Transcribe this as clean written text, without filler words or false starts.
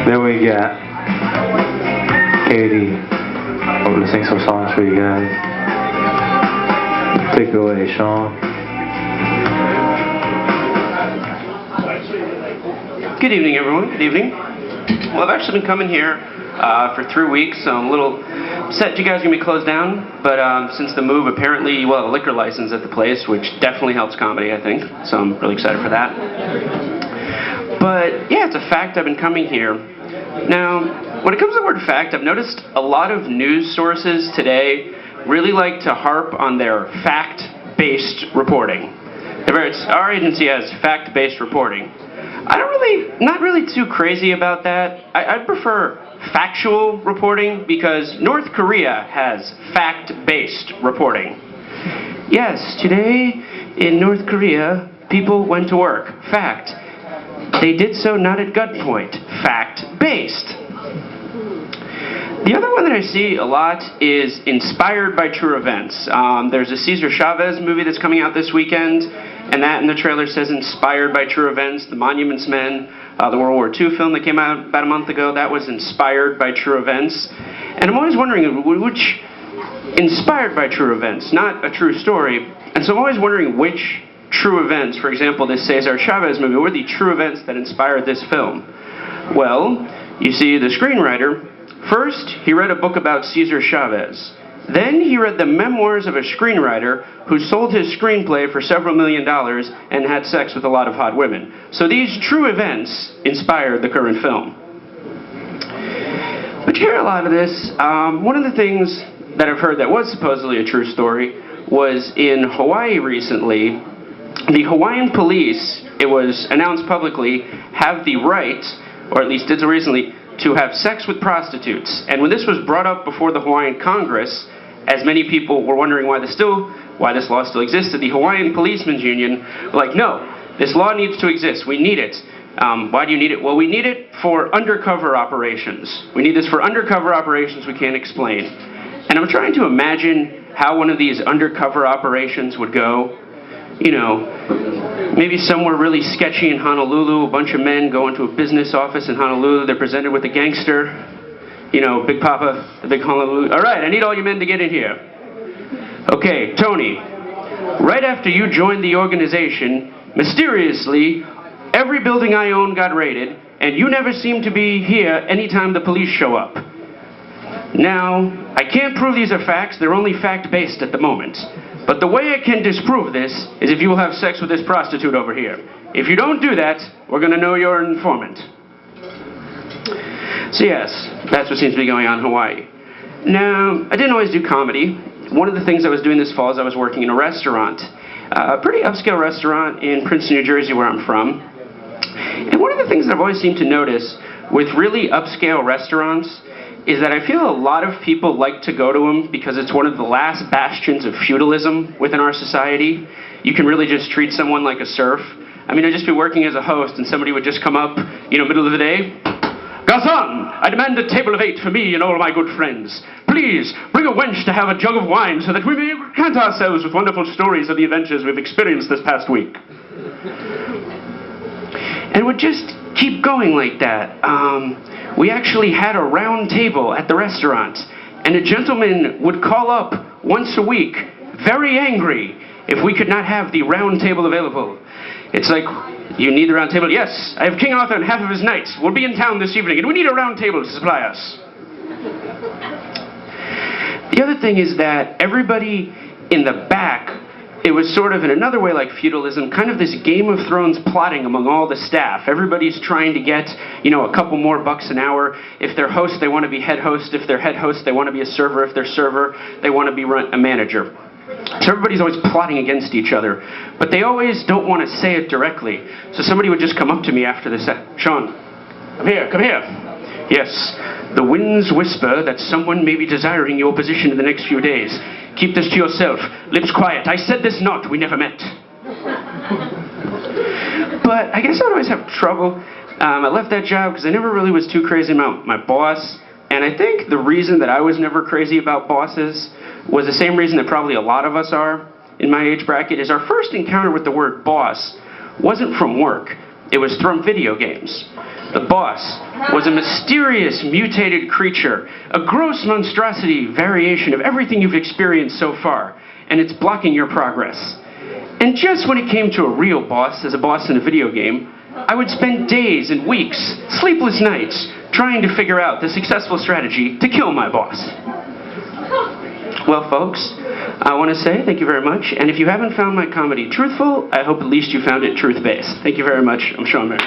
Then we got Katie. I'm gonna sing some songs for you guys. Take it away, Shawn. Good evening, everyone. Good evening. Well, I've actually been coming here for 3 weeks, so I'm a little upset you guys are going to be closed down, but since the move, apparently we'll have a liquor license at the place, which definitely helps comedy, I think, so I'm really excited for that. But, yeah, it's a fact I've been coming here. Now, when it comes to the word fact, I've noticed a lot of news sources today really like to harp on their fact-based reporting. Our agency has fact-based reporting. Not really too crazy about that. I'd prefer factual reporting because North Korea has fact-based reporting. Yes, today in North Korea, people went to work. Fact. They did so not at gunpoint. Fact-based. The other one that I see a lot is inspired by true events. There's a Cesar Chavez movie that's coming out this weekend, and that in the trailer says inspired by true events. The Monuments Men, the World War II film that came out about a month ago, that was inspired by true events. And I'm always wondering which inspired by true events, not a true story. And so I'm always wondering which true events, for example, this Cesar Chavez movie, were the true events that inspired this film? Well, you see, the screenwriter, first, he read a book about Cesar Chavez. Then he read the memoirs of a screenwriter who sold his screenplay for several $1 million and had sex with a lot of hot women. So these true events inspired the current film. But you hear a lot of this. One of the things that I've heard that was supposedly a true story was in Hawaii recently. The Hawaiian police, it was announced publicly, have the right, or at least did so recently, to have sex with prostitutes. And when this was brought up before the Hawaiian Congress, as many people were wondering why this law still existed, the Hawaiian Policemen's Union were like, no, this law needs to exist. We need it. Why do you need it? Well, we need it for undercover operations. We need this for undercover operations we can't explain. And I'm trying to imagine how one of these undercover operations would go. You know, maybe somewhere really sketchy in Honolulu, a bunch of men go into a business office in Honolulu, they're presented with a gangster, you know, Big Papa, the big Honolulu. All right, I need all you men to get in here. Okay, Tony, right after you joined the organization, mysteriously, every building I own got raided, and you never seem to be here anytime the police show up. Now, I can't prove these are facts, they're only fact-based at the moment. But the way I can disprove this is if you will have sex with this prostitute over here. If you don't do that, we're going to know you're an informant. So yes, that's what seems to be going on in Hawaii. Now, I didn't always do comedy. One of the things I was doing this fall is I was working in a restaurant. A pretty upscale restaurant in Princeton, New Jersey, where I'm from. And one of the things that I've always seemed to notice with really upscale restaurants is that I feel a lot of people like to go to them because it's one of the last bastions of feudalism within our society. You can really just treat someone like a serf. I mean, I'd just be working as a host and somebody would just come up, you know, middle of the day. Garçon, I demand a table of 8 for me and all my good friends. Please, bring a wench to have a jug of wine so that we may recant ourselves with wonderful stories of the adventures we've experienced this past week. And would just keep going like that. We actually had a round table at the restaurant, and a gentleman would call up once a week, very angry, if we could not have the round table available. It's like, you need the round table? Yes, I have King Arthur and half of his knights. We'll be in town this evening, and we need a round table to supply us. The other thing is that everybody in the back, it was sort of in another way like feudalism, kind of this Game of Thrones plotting among all the staff. Everybody's trying to get, you know, a couple more bucks an hour. If they're host, they want to be head host. If they're head host, they want to be a server. If they're server, they want to be a manager. So everybody's always plotting against each other. But they always don't want to say it directly. So somebody would just come up to me after this, Shawn, come here, come here. Yes, the winds whisper that someone may be desiring your position in the next few days. Keep this to yourself. Lips quiet. I said this not. We never met. But I guess I would always have trouble. I left that job because I never really was too crazy about my boss. And I think the reason that I was never crazy about bosses was the same reason that probably a lot of us are in my age bracket, is our first encounter with the word boss wasn't from work. It was from video games. The boss was a mysterious, mutated creature, a gross monstrosity variation of everything you've experienced so far, and it's blocking your progress. And just when it came to a real boss, as a boss in a video game, I would spend days and weeks, sleepless nights, trying to figure out the successful strategy to kill my boss. Well, folks, I want to say thank you very much, and if you haven't found my comedy truthful, I hope at least you found it truth-based. Thank you very much. I'm Shawn.